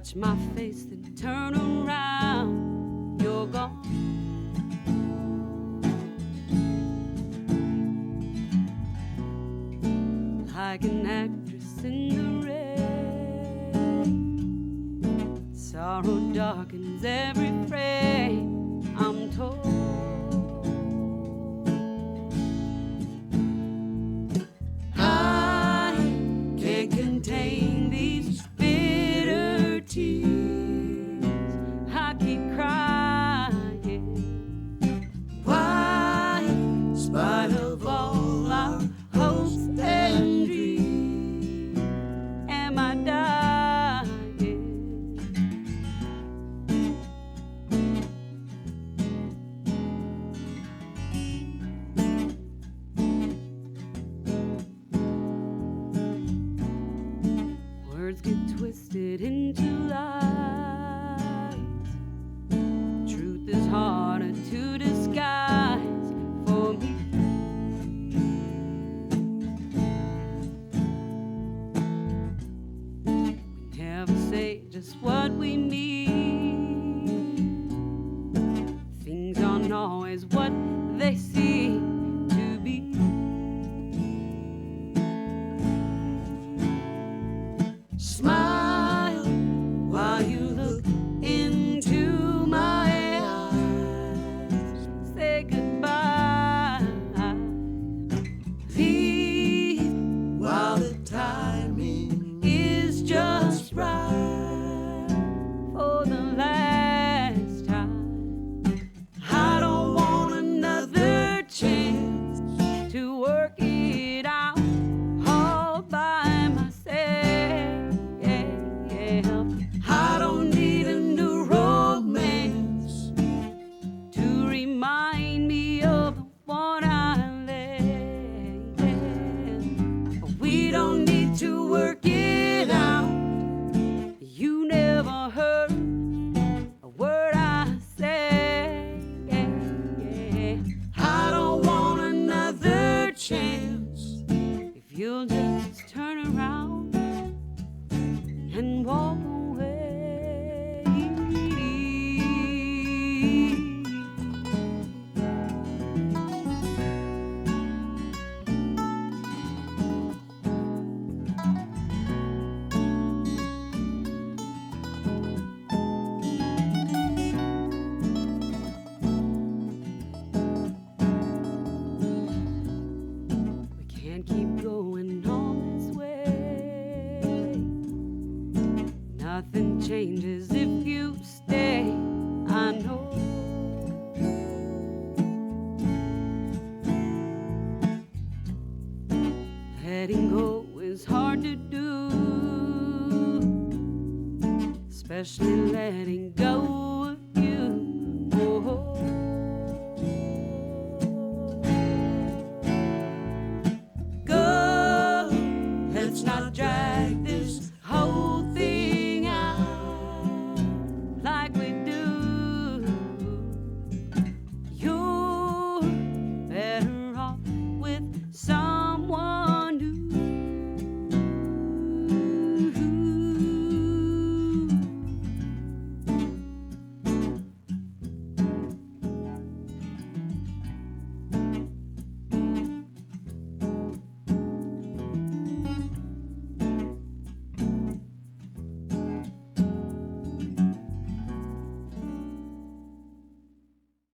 touch my face, then turn around, you're gone. Like an actress in the rain, sorrow darkens every frame, I'm told. I can't contain these bitter tears, I keep crying. Why, in spite of all our hopes and dreams, am I dying? Words get twisted into lies. Truth is harder to disguise for me. We never say just what we mean. Things aren't always what they seem to be. Smile while you look into my eyes. Say goodbye. Leave while the timing is just right for the last time. I don't want another chance to work it out all by myself. I don't need a new romance to remind me of the one I left. We don't need to work it out. You never heard a word I said. I don't want another chance. If you'll just turn around and walk away. We can't keep going on this way. Nothing changes if you stay, I know. Letting go is hard to do, especially letting